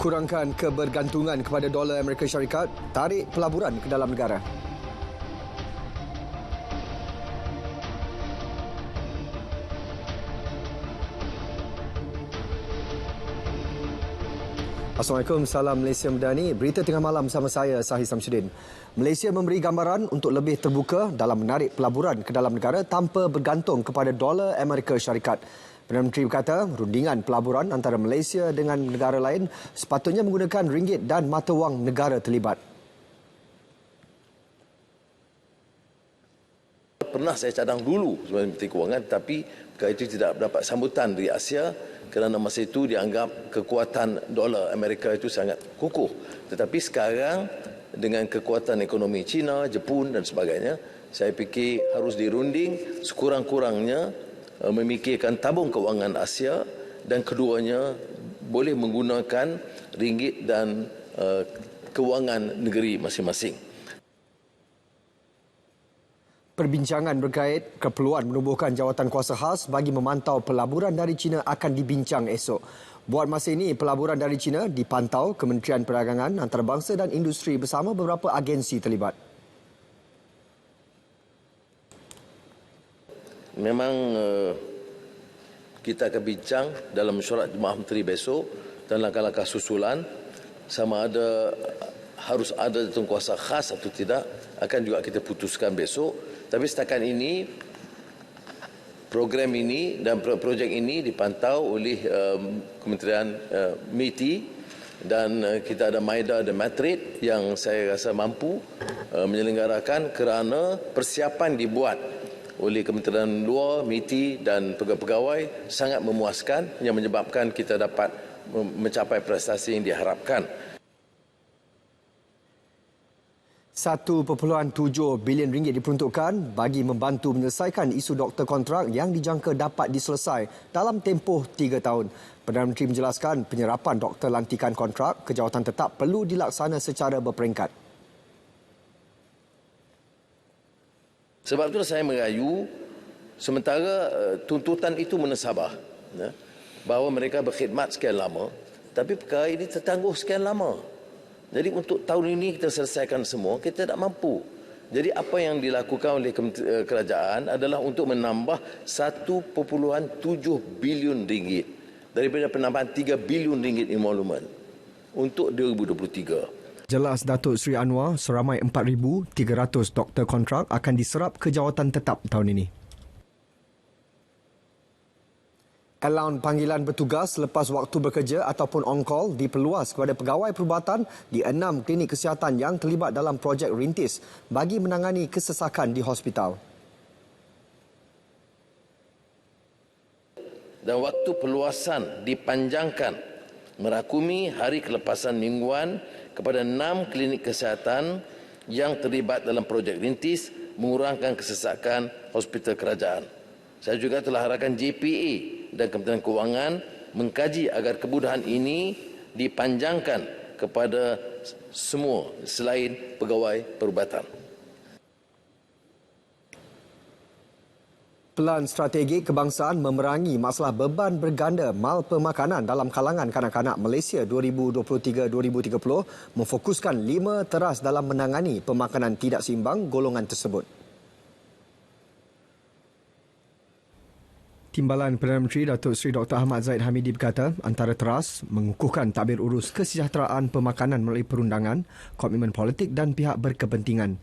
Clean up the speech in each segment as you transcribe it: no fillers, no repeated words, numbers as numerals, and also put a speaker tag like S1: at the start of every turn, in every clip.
S1: Kurangkan kebergantungan kepada dolar Amerika Syarikat, tarik pelaburan ke dalam negara. Assalamualaikum, salam Malaysia Medani. Berita tengah malam bersama saya, Sahih Samsudin. Malaysia memberi gambaran untuk lebih terbuka dalam menarik pelaburan ke dalam negara tanpa bergantung kepada dolar Amerika Syarikat. Perdana Menteri berkata, rundingan pelaburan antara Malaysia dengan negara lain sepatutnya menggunakan ringgit dan mata wang negara terlibat.
S2: Pernah saya cadang dulu sebagai Menteri Kewangan, tapi perkara itu tidak dapat sambutan di Asia kerana masa itu dianggap kekuatan dolar Amerika itu sangat kukuh. Tetapi sekarang dengan kekuatan ekonomi China, Jepun dan sebagainya, saya fikir harus dirunding sekurang-kurangnya memikirkan tabung kewangan Asia dan keduanya boleh menggunakan ringgit dan kewangan negeri masing-masing.
S1: Perbincangan berkait keperluan menubuhkan jawatan kuasa khas bagi memantau pelaburan dari China akan dibincang esok. Buat masa ini, pelaburan dari China dipantau Kementerian Perdagangan, Antarabangsa dan Industri bersama beberapa agensi terlibat.
S2: Memang kita akan bincang dalam mesyuarat Jemaah Menteri besok dan langkah-langkah susulan sama ada harus ada kuasa khas atau tidak akan juga kita putuskan besok. Tapi setakat ini program ini dan projek ini dipantau oleh Kementerian MITI dan kita ada MIDA dan Matrid yang saya rasa mampu menyelenggarakan kerana persiapan dibuat oleh Kementerian Luar, MITI dan pegawai-pegawai sangat memuaskan yang menyebabkan kita dapat mencapai prestasi yang diharapkan.
S1: 1.7 bilion ringgit diperuntukkan bagi membantu menyelesaikan isu doktor kontrak yang dijangka dapat diselesai dalam tempoh 3 tahun. Perdana Menteri menjelaskan penyerapan doktor lantikan kontrak ke jawatan tetap perlu dilaksana secara berperingkat.
S2: Sebab itulah saya merayu sementara tuntutan itu menasabah bahawa mereka berkhidmat sekian lama, tapi perkara ini tertangguh sekian lama. Jadi untuk tahun ini kita selesaikan semua, kita tak mampu. Jadi apa yang dilakukan oleh kerajaan adalah untuk menambah 1.7 bilion ringgit daripada penambahan 3 bilion ringgit emolumen untuk 2023.
S1: Jelas Datuk Seri Anwar, seramai 4,300 doktor kontrak akan diserap ke jawatan tetap tahun ini. Alaun panggilan bertugas selepas waktu bekerja ataupun on-call diperluas kepada pegawai perubatan di 6 klinik kesihatan yang terlibat dalam projek rintis bagi menangani kesesakan di hospital.
S2: Dan waktu perluasan dipanjangkan merakumi hari kelepasan mingguan kepada 6 klinik kesihatan yang terlibat dalam projek rintis mengurangkan kesesakan hospital kerajaan. Saya juga telah harapkan JPA dan Kementerian Kewangan mengkaji agar kemudahan ini dipanjangkan kepada semua selain pegawai perubatan.
S1: Pelan strategik kebangsaan memerangi masalah beban berganda mal pemakanan dalam kalangan kanak-kanak Malaysia 2023-2030 memfokuskan 5 teras dalam menangani pemakanan tidak seimbang golongan tersebut. Timbalan Perdana Menteri Datuk Seri Dr. Ahmad Zahid Hamidi berkata antara teras mengukuhkan tabir urus kesejahteraan pemakanan melalui perundangan, komitmen politik dan pihak berkepentingan.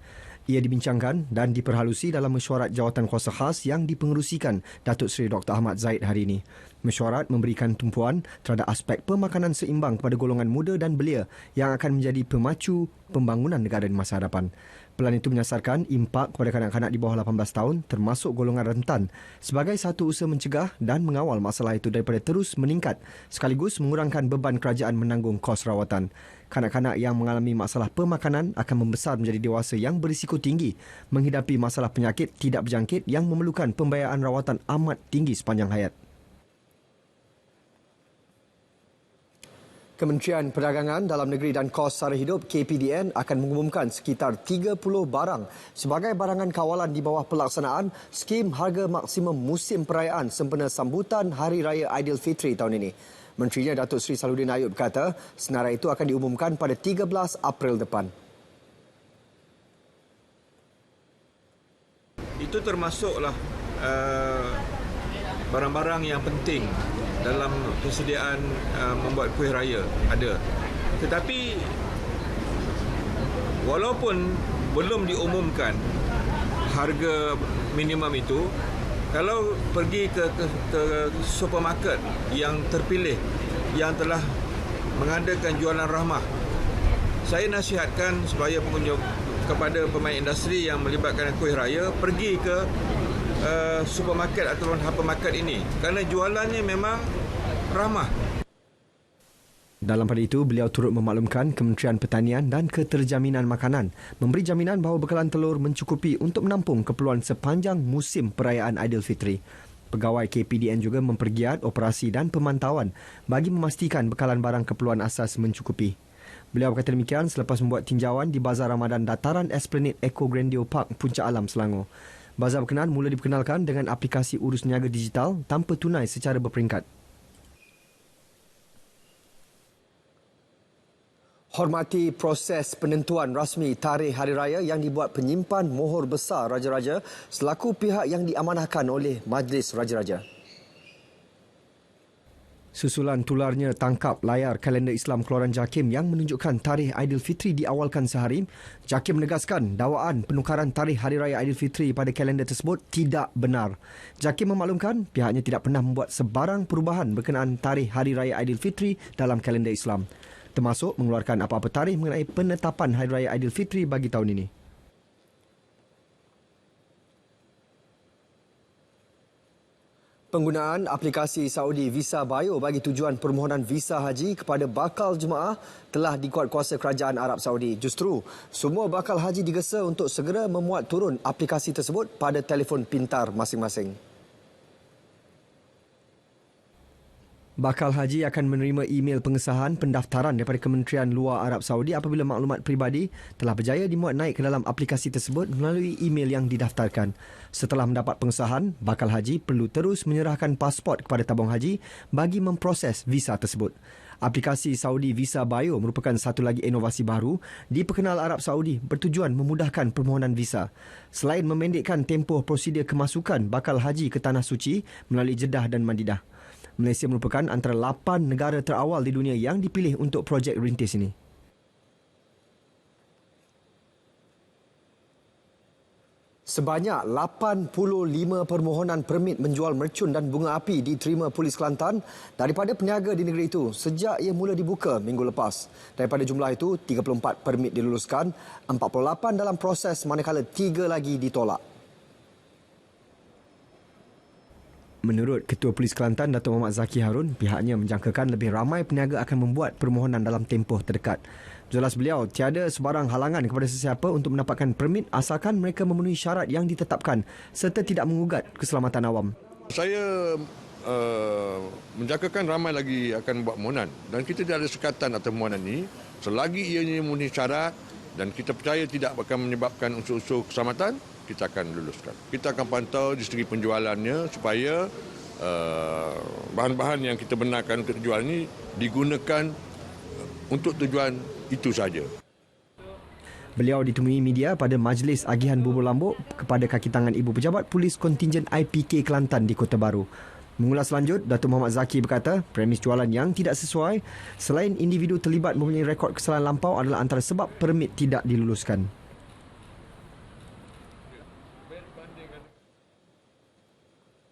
S1: Ia dibincangkan dan diperhalusi dalam mesyuarat jawatan kuasa khas yang dipengerusikan Datuk Seri Dr. Ahmad Zahid hari ini. Mesyuarat memberikan tumpuan terhadap aspek pemakanan seimbang kepada golongan muda dan belia yang akan menjadi pemacu pembangunan negara di masa hadapan. Pelan itu menyasarkan impak kepada kanak-kanak di bawah 18 tahun termasuk golongan rentan sebagai satu usaha mencegah dan mengawal masalah itu daripada terus meningkat sekaligus mengurangkan beban kerajaan menanggung kos rawatan. Kanak-kanak yang mengalami masalah pemakanan akan membesar menjadi dewasa yang berisiko tinggi menghidapi masalah penyakit tidak berjangkit yang memerlukan pembiayaan rawatan amat tinggi sepanjang hayat. Kementerian Perdagangan Dalam Negeri dan Kos Sara Hidup KPDN akan mengumumkan sekitar 30 barang sebagai barangan kawalan di bawah pelaksanaan skim harga maksimum musim perayaan sempena sambutan Hari Raya Aidilfitri tahun ini. Menterinya Datuk Seri Salahuddin Ayub berkata senarai itu akan diumumkan pada 13 April depan.
S3: Itu termasuklah barang-barang yang penting dalam persediaan membuat kuih raya ada. Tetapi walaupun belum diumumkan harga minimum itu, kalau pergi ke supermarket yang terpilih yang telah mengadakan jualan rahmah, saya nasihatkan supaya pengunjung kepada pemain industri yang melibatkan kuih raya pergi ke supermarket ataupun hypermarket ini kerana jualannya memang ramah.
S1: Dalam pada itu, beliau turut memaklumkan Kementerian Pertanian dan Keterjaminan Makanan memberi jaminan bahawa bekalan telur mencukupi untuk menampung keperluan sepanjang musim perayaan Aidilfitri. Pegawai KPDN juga mempergiat operasi dan pemantauan bagi memastikan bekalan barang keperluan asas mencukupi. Beliau berkata demikian selepas membuat tinjauan di Bazar Ramadan Dataran Esplanade Eco Grandeur Park, Puncak Alam, Selangor. Bazar berkenaan mula diperkenalkan dengan aplikasi urus niaga digital tanpa tunai secara berperingkat. Hormati proses penentuan rasmi tarikh Hari Raya yang dibuat penyimpan mohor besar Raja-Raja selaku pihak yang diamanahkan oleh Majlis Raja-Raja. Susulan tularnya tangkap layar kalender Islam keluaran JAKIM yang menunjukkan tarikh Aidilfitri diawalkan sehari, JAKIM menegaskan dakwaan penukaran tarikh Hari Raya Aidilfitri pada kalender tersebut tidak benar. JAKIM memaklumkan pihaknya tidak pernah membuat sebarang perubahan berkenaan tarikh Hari Raya Aidilfitri dalam kalender Islam, termasuk mengeluarkan apa-apa tarikh mengenai penetapan Hari Raya Aidilfitri bagi tahun ini. Penggunaan aplikasi Saudi Visa Bio bagi tujuan permohonan visa haji kepada bakal jemaah telah dikuatkuasa Kerajaan Arab Saudi. Justru, semua bakal haji digesa untuk segera memuat turun aplikasi tersebut pada telefon pintar masing-masing. Bakal haji akan menerima email pengesahan pendaftaran daripada Kementerian Luar Arab Saudi apabila maklumat peribadi telah berjaya dimuat naik ke dalam aplikasi tersebut melalui email yang didaftarkan. Setelah mendapat pengesahan, bakal haji perlu terus menyerahkan pasport kepada tabung haji bagi memproses visa tersebut. Aplikasi Saudi Visa Bio merupakan satu lagi inovasi baru diperkenal Arab Saudi bertujuan memudahkan permohonan visa. Selain memendekkan tempoh prosedur kemasukan bakal haji ke Tanah Suci melalui Jeddah dan Madinah, Malaysia merupakan antara 8 negara terawal di dunia yang dipilih untuk projek rintis ini. Sebanyak 85 permohonan permit menjual mercun dan bunga api diterima Polis Kelantan daripada peniaga di negeri itu sejak ia mula dibuka minggu lepas. Daripada jumlah itu, 34 permit diluluskan, 48 dalam proses manakala 3 lagi ditolak. Menurut Ketua Polis Kelantan, Datuk Muhammad Zaki Harun, pihaknya menjangkakan lebih ramai peniaga akan membuat permohonan dalam tempoh terdekat. Jelas beliau, tiada sebarang halangan kepada sesiapa untuk mendapatkan permit asalkan mereka memenuhi syarat yang ditetapkan serta tidak mengugat keselamatan awam.
S4: Saya menjangkakan ramai lagi akan buat permohonan dan kita tidak ada sekatan atas permohonan ini selagi ianya memenuhi syarat dan kita percaya tidak akan menyebabkan unsur-unsur keselamatan, kita akan luluskan. Kita akan pantau di segi penjualannya supaya bahan-bahan yang kita benarkan untuk dijual ini digunakan untuk tujuan itu saja.
S1: Beliau ditemui media pada Majlis Agihan Bubur Lambuk kepada kaki tangan Ibu Pejabat Polis Kontingen IPK Kelantan di Kota Baru. Mengulas lanjut, Datuk Muhammad Zaki berkata, premis jualan yang tidak sesuai selain individu terlibat mempunyai rekod kesalahan lampau adalah antara sebab permit tidak diluluskan.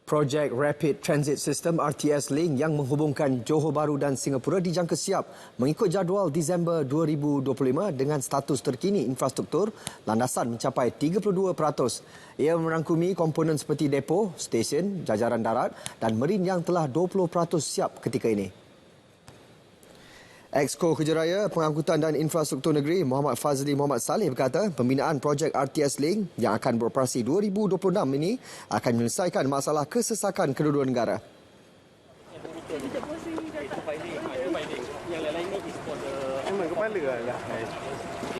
S1: Projek Rapid Transit System RTS Link yang menghubungkan Johor Bahru dan Singapura dijangka siap mengikut jadual Disember 2025 dengan status terkini infrastruktur landasan mencapai 32%. Ia merangkumi komponen seperti depo, stesen, jajaran darat dan merin yang telah 20% siap ketika ini. Exco Kejeraya Pengangkutan dan Infrastruktur Negeri Muhammad Fazli Muhammad Saleh berkata pembinaan projek RTS Link yang akan beroperasi 2026 ini akan menyelesaikan masalah kesesakan kedua-dua negara.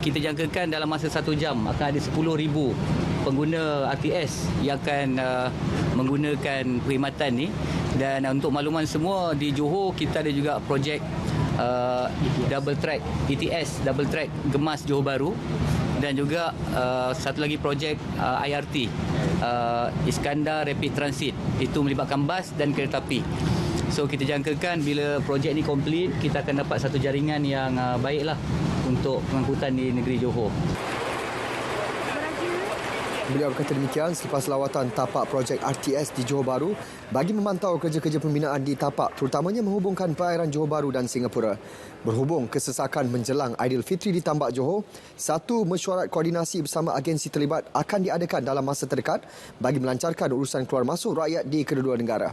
S5: Kita jangkakan dalam masa 1 jam akan ada 10,000 pengguna RTS yang akan menggunakan perkhidmatan ni. Dan untuk makluman semua, di Johor kita ada juga projek double track ETS, double track Gemas Johor Bahru, dan juga satu lagi projek IRT, Iskandar Rapid Transit. Itu melibatkan bas dan kereta api. So kita jangkakan bila projek ni komplit, kita akan dapat satu jaringan yang baiklah untuk pengangkutan di negeri Johor.
S1: Beliau berkata demikian selepas lawatan tapak projek RTS di Johor Bahru bagi memantau kerja-kerja pembinaan di tapak, terutamanya menghubungkan perairan Johor Bahru dan Singapura. Berhubung kesesakan menjelang Aidilfitri di Tambak Johor, satu mesyuarat koordinasi bersama agensi terlibat akan diadakan dalam masa terdekat bagi melancarkan urusan keluar masuk rakyat di kedua-dua negara.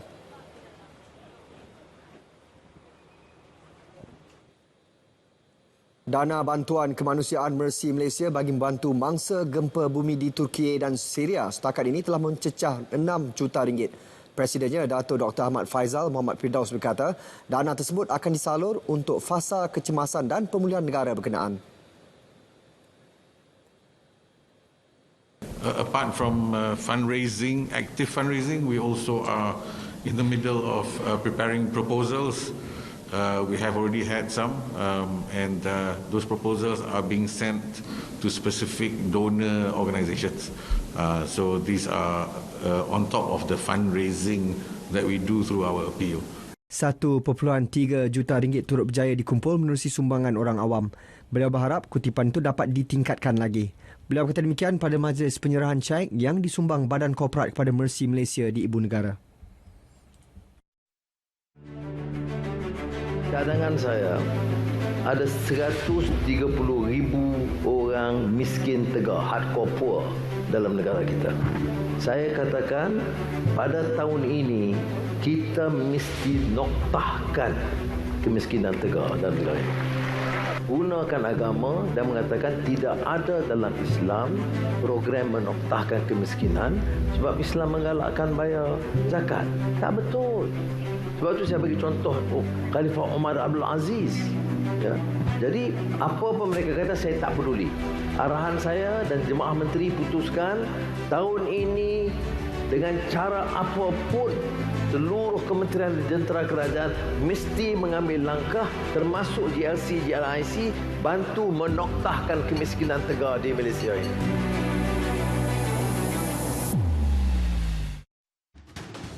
S1: Dana bantuan kemanusiaan Mercy Malaysia bagi membantu mangsa gempa bumi di Turki dan Syria setakat ini telah mencecah 6 juta ringgit. Presidennya Dato' Dr. Ahmad Faizal Muhammad Firdaus berkata, dana tersebut akan disalur untuk fasa kecemasan dan pemulihan negara berkenaan.
S6: Apart from fundraising, active fundraising, we also are in the middle of preparing proposals. We have already had some, and those proposals are being sent to specific donor organizations. So these are on top of the fundraising that we do through our appeal.
S1: 1.3 juta ringgit turut berjaya dikumpul menerusi sumbangan orang awam. Beliau berharap kutipan itu dapat ditingkatkan lagi. Beliau kata demikian pada majlis penyerahan cek yang disumbang Badan Korporat kepada Mercy Malaysia di Ibu Negara.
S2: Cadangan saya, ada 130,000 orang miskin tegak, hardcore poor dalam negara kita. Saya katakan, pada tahun ini, kita mesti noktahkan kemiskinan tegak dalam negara ini. Gunakan agama dan mengatakan tidak ada dalam Islam program menoktahkan kemiskinan sebab Islam menggalakkan bayar zakat. Tak betul. Sebab itu saya bagi contoh Khalifah Umar Abdul Aziz. Ya. Jadi apa pun mereka kata saya tak peduli. Arahan saya dan jemaah menteri putuskan tahun ini dengan cara apapun seluruh kementerian dan jentera kerajaan mesti mengambil langkah termasuk GLC, GLIC bantu menoktahkan kemiskinan tegar di Malaysia ini.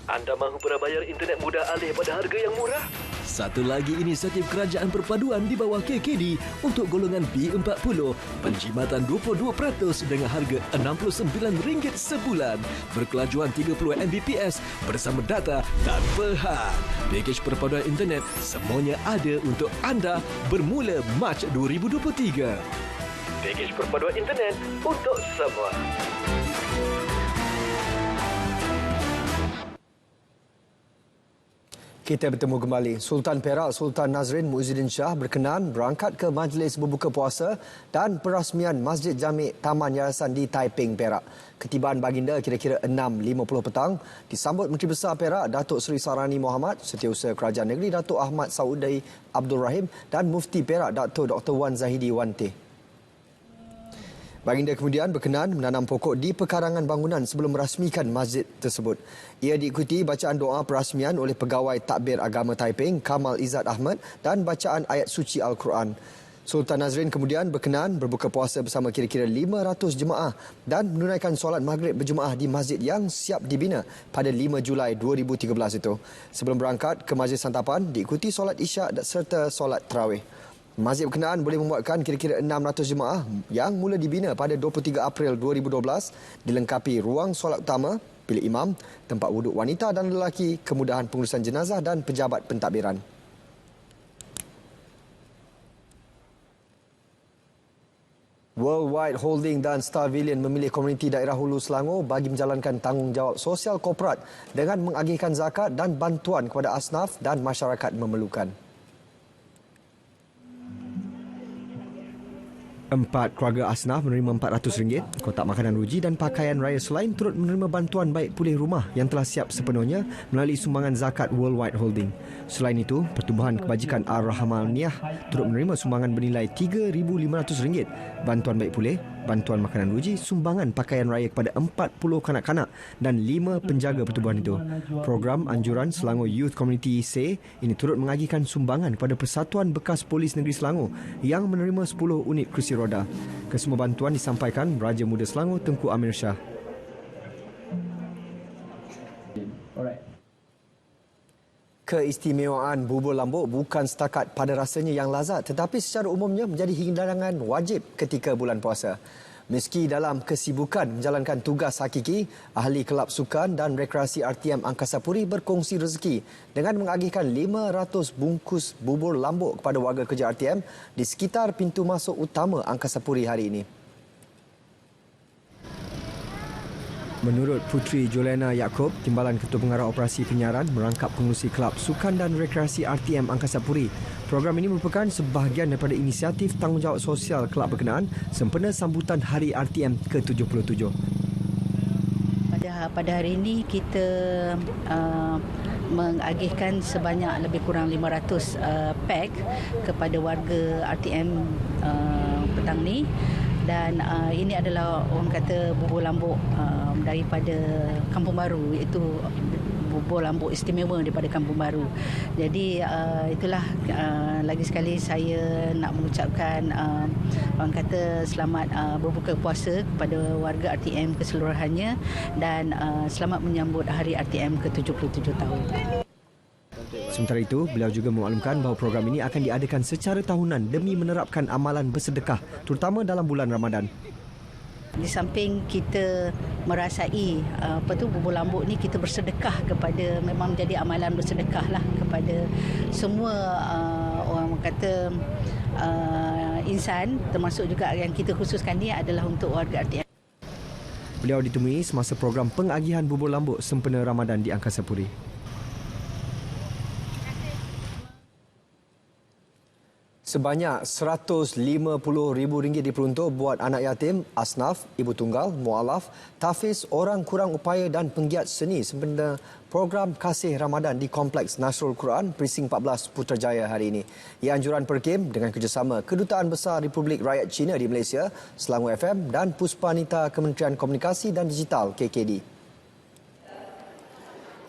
S7: Anda mahu berbayar internet mudah alih pada harga yang murah?
S8: Satu lagi inisiatif kerajaan perpaduan di bawah KKD untuk golongan B40, penjimatan 22% dengan harga RM69 sebulan, berkelajuan 30 Mbps bersama data tanpa had. Pakej perpaduan internet semuanya ada untuk anda bermula Mac 2023.
S7: Pakej perpaduan internet untuk semua.
S1: Kita bertemu kembali. Sultan Perak Sultan Nazrin Muizzuddin Shah berkenan berangkat ke majlis berbuka puasa dan perasmian Masjid Jami' Taman Yayasan di Taiping, Perak. Ketibaan baginda kira-kira 6.50 petang disambut Menteri Besar Perak Datuk Seri Sarani Mohamad, Setiausaha Kerajaan Negeri Datuk Ahmad Saudi Abdul Rahim dan Mufti Perak Datuk Dr. Wan Zahidi Wante. Baginda kemudian berkenan menanam pokok di pekarangan bangunan sebelum merasmikan masjid tersebut. Ia diikuti bacaan doa perasmian oleh Pegawai Takbir Agama Taiping Kamal Izzat Ahmad dan bacaan ayat suci Al-Quran. Sultan Nazrin kemudian berkenan berbuka puasa bersama kira-kira 500 jemaah dan menunaikan solat maghrib berjemaah di masjid yang siap dibina pada 5 Julai 2013 itu. Sebelum berangkat ke majlis santapan, diikuti solat isyak serta solat tarawih. Masjid berkenaan boleh memuatkan kira-kira 600 jemaah yang mula dibina pada 23 April 2012, dilengkapi ruang solat utama, bilik imam, tempat wuduk wanita dan lelaki, kemudahan pengurusan jenazah dan pejabat pentadbiran. Worldwide Holding dan Starvillian memilih komuniti daerah Hulu Selangor bagi menjalankan tanggungjawab sosial korporat dengan mengagihkan zakat dan bantuan kepada asnaf dan masyarakat memerlukan. 4 keluarga asnaf menerima RM400, kotak makanan ruji dan pakaian raya selain turut menerima bantuan baik pulih rumah yang telah siap sepenuhnya melalui sumbangan zakat Worldwide Holding. Selain itu, Pertubuhan Kebajikan Ar-Rahmaniyah turut menerima sumbangan bernilai RM3,500, bantuan baik pulih, bantuan makanan ruji, sumbangan pakaian raya kepada 40 kanak-kanak dan 5 penjaga pertubuhan itu. Program Anjuran Selangor Youth Community SAY ini turut mengagihkan sumbangan kepada Persatuan Bekas Polis Negeri Selangor yang menerima 10 unit kerusi roda. Kesemua bantuan disampaikan Raja Muda Selangor Tengku Amir Shah. Keistimewaan bubur lambuk bukan setakat pada rasanya yang lazat tetapi secara umumnya menjadi hidangan wajib ketika bulan puasa. Meski dalam kesibukan menjalankan tugas hakiki, ahli kelab sukan dan rekreasi RTM Angkasa Puri berkongsi rezeki dengan mengagihkan 500 bungkus bubur lambuk kepada warga kerja RTM di sekitar pintu masuk utama Angkasa Puri hari ini. Menurut Puteri Jolena Yaakob, Timbalan Ketua Pengarah Operasi Penyiaran merangkap pengurusi kelab sukan dan rekreasi RTM Angkasa Puri. Program ini merupakan sebahagian daripada inisiatif tanggungjawab sosial kelab berkenaan sempena sambutan Hari RTM ke-77.
S9: Pada hari ini kita mengagihkan sebanyak lebih kurang 500 pack kepada warga RTM petang ni. Dan ini adalah orang kata bubur lambuk daripada Kampung Baru, iaitu bubur lambuk istimewa daripada Kampung Baru. Jadi itulah lagi sekali saya nak mengucapkan orang kata selamat berbuka puasa kepada warga RTM keseluruhannya dan selamat menyambut Hari RTM ke-77 tahun.
S1: Sementara itu, beliau juga memaklumkan bahawa program ini akan diadakan secara tahunan demi menerapkan amalan bersedekah, terutama dalam bulan Ramadan.
S9: Di samping kita merasai bubur lambuk ni, kita bersedekah kepada, memang menjadi amalan bersedekah lah kepada semua orang kata insan, termasuk juga yang kita khususkan ni adalah untuk warga RTM.
S1: Beliau ditemui semasa program pengagihan bubur lambuk sempena Ramadan di Angkasa Puri. Sebanyak RM150,000 diperuntuk buat anak yatim, asnaf, ibu tunggal, mualaf, tahfiz, orang kurang upaya dan penggiat seni sempena program Kasih Ramadan di Kompleks Nasrul Quran Precinct 14 Putrajaya hari ini. Ia anjuran Perkim dengan kerjasama Kedutaan Besar Republik Rakyat Cina di Malaysia, Selangor FM dan Puspanita Kementerian Komunikasi dan Digital KKD.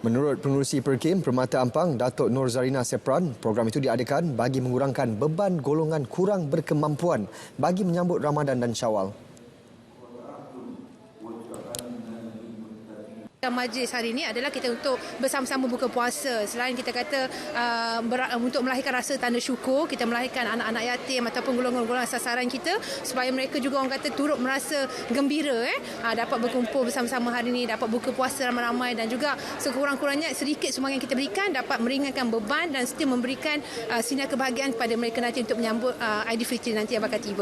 S1: Menurut Pengurusi Perkim Permata Ampang, Datuk Nur Zarina Sepran, program itu diadakan bagi mengurangkan beban golongan kurang berkemampuan bagi menyambut Ramadan dan Syawal.
S10: Majlis hari ini adalah kita untuk bersama-sama buka puasa. Selain kita kata untuk melahirkan rasa tanda syukur, kita melahirkan anak-anak yatim ataupun golongan-golongan sasaran kita supaya mereka juga orang kata turut merasa gembira dapat berkumpul bersama-sama hari ini, dapat buka puasa ramai-ramai dan juga sekurang-kurangnya sedikit sumbangan yang kita berikan dapat meringankan beban dan still memberikan sinar kebahagiaan kepada mereka nanti untuk menyambut Aidilfitri nanti yang bakal tiba.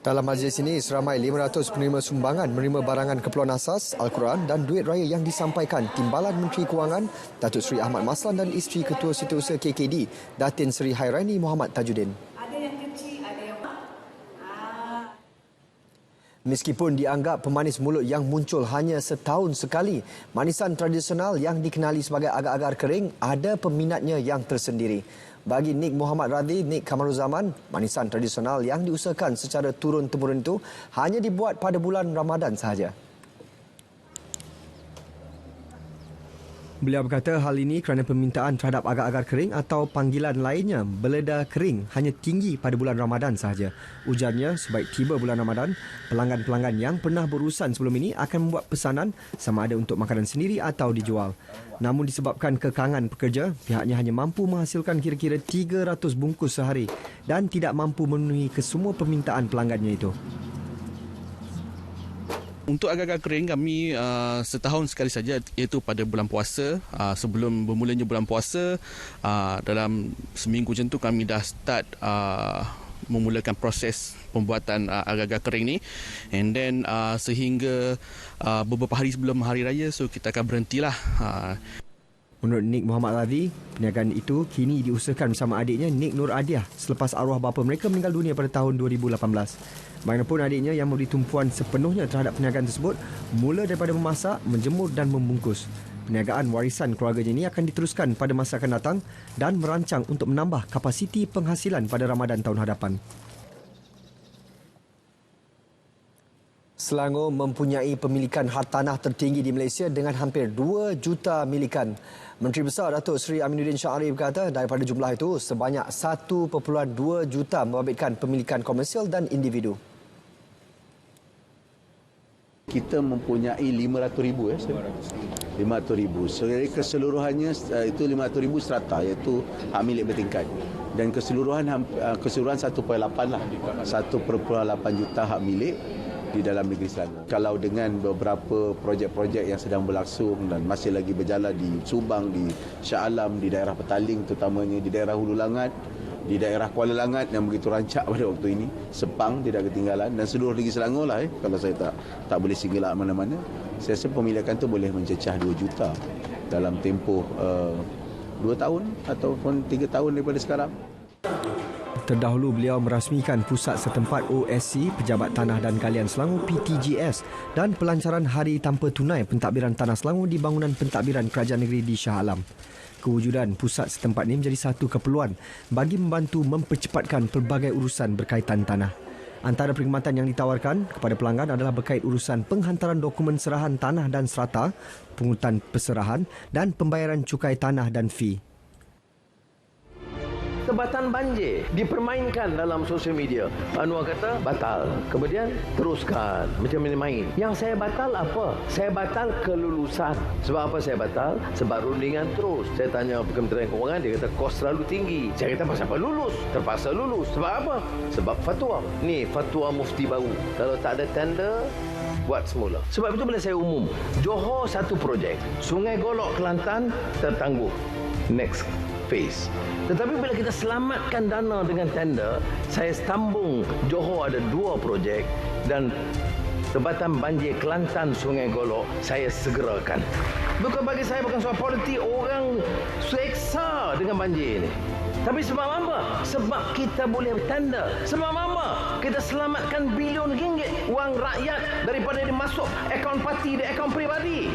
S1: Dalam majlis ini, seramai 500 penerima sumbangan menerima barangan keperluan asas, Al-Quran dan duit raya yang disampaikan Timbalan Menteri Kewangan, Datuk Seri Ahmad Maslan dan isteri Ketua Setiausaha KKD, Datin Seri Hairani Muhammad Tajuddin. Meskipun dianggap pemanis mulut yang muncul hanya setahun sekali, manisan tradisional yang dikenali sebagai agar-agar kering ada peminatnya yang tersendiri. Bagi Nik Muhammad Radhi, Nik Kamaruzaman, manisan tradisional yang diusahakan secara turun-temurun itu hanya dibuat pada bulan Ramadan sahaja. Beliau berkata hal ini kerana permintaan terhadap agar-agar kering atau panggilan lainnya beleda kering hanya tinggi pada bulan Ramadan sahaja. Ujarnya, sebaik tiba bulan Ramadan, pelanggan-pelanggan yang pernah berurusan sebelum ini akan membuat pesanan sama ada untuk makanan sendiri atau dijual. Namun disebabkan kekangan pekerja, pihaknya hanya mampu menghasilkan kira-kira 300 bungkus sehari dan tidak mampu memenuhi kesemua permintaan pelanggannya itu.
S11: Untuk agar-agar kering kami setahun sekali saja, iaitu pada bulan puasa. Sebelum bermulanya bulan puasa, dalam seminggu macam tu kami dah start memulakan proses pembuatan agar-agar kering ni, and then sehingga beberapa hari sebelum hari raya, so kita akan berhentilah.
S1: Menurut Nik Muhammad Radhi, perniagaan itu kini diusahakan bersama adiknya Nik Nur Adiah selepas arwah bapa mereka meninggal dunia pada tahun 2018. Bagaimanapun adiknya yang memberi tumpuan sepenuhnya terhadap perniagaan tersebut mula daripada memasak, menjemur dan membungkus. Perniagaan warisan keluarganya ini akan diteruskan pada masa akan datang dan merancang untuk menambah kapasiti penghasilan pada Ramadan tahun hadapan. Selangor mempunyai pemilikan hartanah tertinggi di Malaysia dengan hampir 2 juta milikan. Menteri Besar Datuk Seri Aminuddin Shah Arif berkata daripada jumlah itu sebanyak 1.2 juta membabitkan pemilikan komersial dan individu.
S12: Kita mempunyai 500,000 500,000. Jadi keseluruhannya itu 500,000 strata iaitu hak milik bertingkat. Dan keseluruhan 1.8 lah. 1.8 juta hak milik di dalam negeri Selangor. Kalau dengan beberapa projek-projek yang sedang berlangsung dan masih lagi berjalan di Subang, di Shah Alam, di daerah Petaling terutamanya, di daerah Hulu Langat, di daerah Kuala Langat yang begitu rancak pada waktu ini, Sepang tidak ketinggalan dan seluruh negeri Selangor lah kalau saya tak boleh single out mana-mana. Saya rasa pemilikan tu boleh mencecah 2 juta dalam tempoh 2 tahun ataupun 3 tahun daripada sekarang.
S1: Terdahulu beliau merasmikan pusat setempat OSC Pejabat Tanah dan Galian Selangor PTGS dan pelancaran Hari Tanpa Tunai Pentadbiran Tanah Selangor di bangunan pentadbiran Kerajaan Negeri di Shah Alam. Kewujudan pusat setempat ini menjadi satu keperluan bagi membantu mempercepatkan pelbagai urusan berkaitan tanah. Antara perkhidmatan yang ditawarkan kepada pelanggan adalah berkait urusan penghantaran dokumen serahan tanah dan serata, pungutan perserahan dan pembayaran cukai tanah dan fee.
S13: Tebatan banjir dipermainkan dalam sosial media. Anwar kata batal, kemudian teruskan macam main-main. Yang saya batal apa? Saya batal kelulusan. Sebab apa saya batal? Sebab rundingan terus. Saya tanya Kementerian Kewangan, dia kata kos terlalu tinggi. Saya kata pasal apa lulus? Terpaksa lulus. Sebab apa? Sebab fatwa. Ni fatwa mufti baru. Kalau tak ada tender, buat semula. Sebab itu bila saya umum, Johor satu projek, Sungai Golok Kelantan tertangguh. Next phase. Tetapi bila kita selamatkan dana dengan tender, saya sambung Johor ada 2 projek dan Tebatan banjir Kelantan Sungai Golok saya segerakan. Bukan bagi saya bukan soal politik, orang seksa dengan banjir ini. Tapi sebab apa? Sebab kita boleh tender. Sebab apa? Kita selamatkan bilion ringgit wang rakyat daripada dia masuk akaun parti dan akaun peribadi.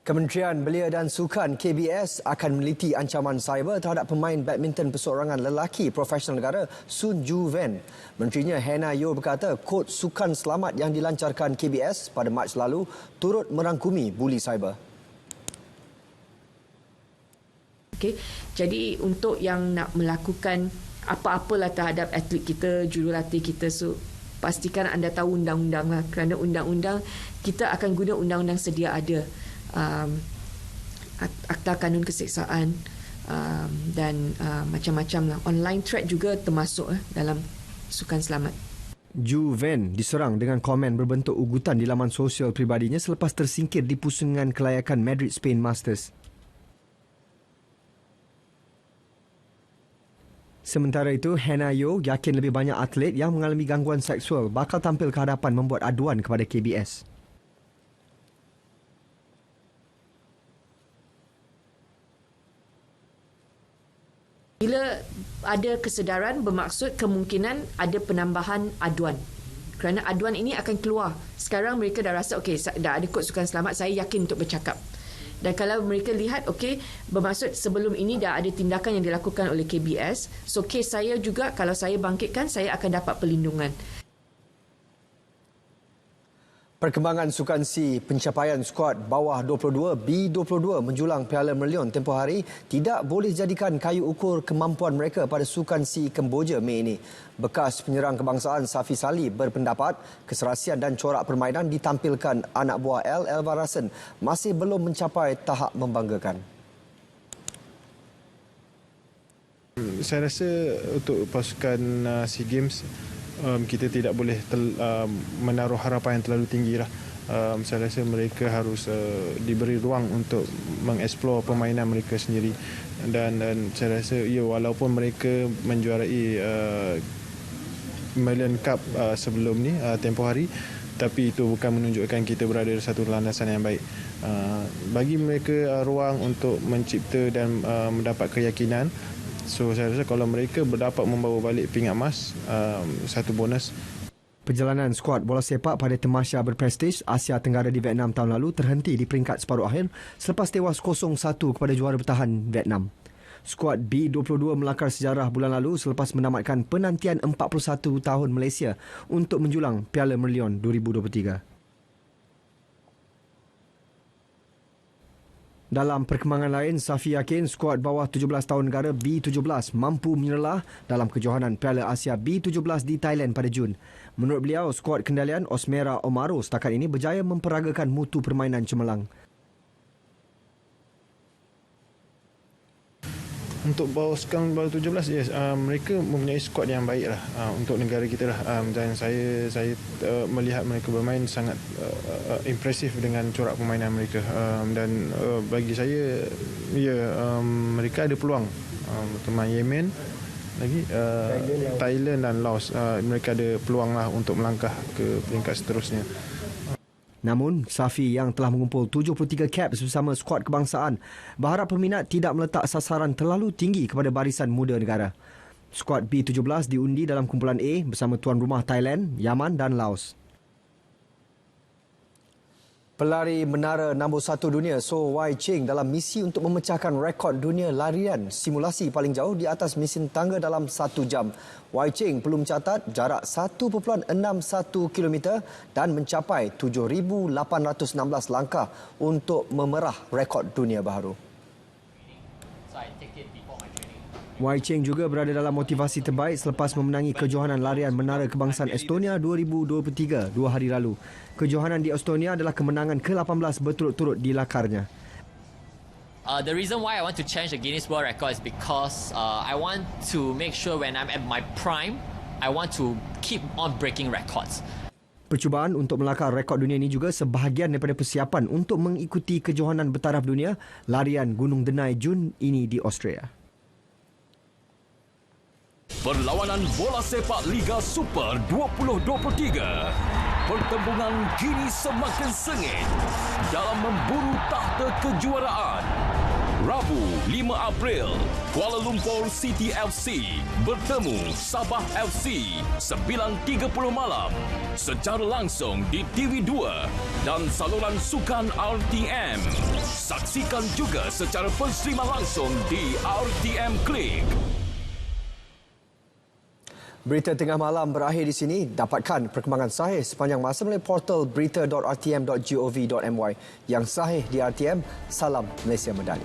S1: Kementerian Belia dan Sukan KBS akan meliti ancaman cyber terhadap pemain badminton perseorangan lelaki profesional negara Sun Ju Ven. Menterinya Hannah Yeoh berkata kod sukan selamat yang dilancarkan KBS pada Mac lalu turut merangkumi buli cyber.
S14: Okay. Jadi untuk yang nak melakukan apa-apalah terhadap atlet kita, jurulatih kita, so pastikan anda tahu undang-undang lah. Kerana undang-undang, kita akan guna undang-undang sedia ada. Akta Kanun Keseksaan dan macam-macam lah. Online threat juga termasuk dalam sukan selamat.
S1: Ju Ven diserang dengan komen berbentuk ugutan di laman sosial pribadinya selepas tersingkir di pusingan kelayakan Madrid Spain Masters. Sementara itu, Hannah Yeoh yakin lebih banyak atlet yang mengalami gangguan seksual bakal tampil ke hadapan membuat aduan kepada KBS.
S14: Bila ada kesedaran, bermaksud kemungkinan ada penambahan aduan. Kerana aduan ini akan keluar. Sekarang mereka dah rasa, okey, dah ada kod sukan selamat, saya yakin untuk bercakap. Dan kalau mereka lihat, okey, bermaksud sebelum ini dah ada tindakan yang dilakukan oleh KBS. So, kes saya juga, kalau saya bangkitkan, saya akan dapat perlindungan.
S1: Perkembangan Sukan C pencapaian skuad bawah 22 B22 menjulang Piala Merlion tempoh hari tidak boleh jadikan kayu ukur kemampuan mereka pada Sukan C Kemboja Mei ini. Bekas penyerang kebangsaan Safi Salih berpendapat keserasian dan corak permainan ditampilkan anak buah Elvarasen masih belum mencapai tahap membanggakan.
S15: Saya rasa untuk pasukan SEA Games kita tidak boleh menaruh harapan yang terlalu tinggi lah. Saya rasa mereka harus diberi ruang untuk mengeksplor permainan mereka sendiri dan saya rasa ya, walaupun mereka menjuarai Million Cup sebelum ni tempoh hari, tapi itu bukan menunjukkan kita berada di satu landasan yang baik. Bagi mereka ruang untuk mencipta dan mendapat keyakinan. So saya rasa kalau mereka dapat membawa balik pingat emas, satu bonus.
S1: Perjalanan skuad bola sepak pada tamasya berprestij Asia Tenggara di Vietnam tahun lalu terhenti di peringkat separuh akhir selepas tewas 0-1 kepada juara bertahan Vietnam. Skuad B22 melakar sejarah bulan lalu selepas menamatkan penantian 41 tahun Malaysia untuk menjulang Piala Merlion 2023. Dalam perkembangan lain, Safi yakin skuad bawah 17 tahun negara B17 mampu menyelah dalam kejohanan Piala Asia B17 di Thailand pada Jun. Menurut beliau, skuad kendalian Osmera Omaro setakat ini berjaya memperagakan mutu permainan cemerlang.
S15: Untuk bawah 17, yes, mereka mempunyai skuad yang baik lah untuk negara kita lah. Dan saya melihat mereka bermain sangat impresif dengan corak permainan mereka. Dan bagi saya, mereka ada peluang. Teman Yemen lagi, Thailand dan Laos, mereka ada peluang lah untuk melangkah ke peringkat seterusnya.
S1: Namun, Safi yang telah mengumpul 73 caps bersama skuad kebangsaan berharap peminat tidak meletak sasaran terlalu tinggi kepada barisan muda negara. Skuad B17 diundi dalam kumpulan A bersama tuan rumah Thailand, Yaman dan Laos. Pelari menara nombor 1 dunia So Wai Ching dalam misi untuk memecahkan rekod dunia larian simulasi paling jauh di atas mesin tangga dalam 1 jam. Wai Ching perlu mencatat jarak 1.61 km dan mencapai 7,816 langkah untuk memerah rekod dunia baharu. Wai Ching juga berada dalam motivasi terbaik selepas memenangi kejohanan larian menara kebangsaan Estonia 2023 2 hari lalu. Kejohanan di Estonia adalah kemenangan ke-18 berturut-turut dilakarnya.
S16: The reason why I want to change the Guinness World Record is because I want to make sure when I'm at my prime, I want to keep on breaking records.
S1: Percubaan untuk melakar rekod dunia ini juga sebahagian daripada persiapan untuk mengikuti kejohanan bertaraf dunia larian Gunung Denai Jun ini di Australia.
S8: Perlawanan bola sepak Liga Super 2023. Pertembungan kini semakin sengit dalam memburu takhta kejuaraan. Rabu 5 April, Kuala Lumpur City FC bertemu Sabah FC 9.30 malam secara langsung di TV2 dan saluran sukan RTM. Saksikan juga secara penstreaman langsung di RTM Klik.
S1: Berita tengah malam berakhir di sini. Dapatkan perkembangan sahih sepanjang masa melalui portal berita.rtm.gov.my. Yang sahih di RTM, salam Malaysia Medali.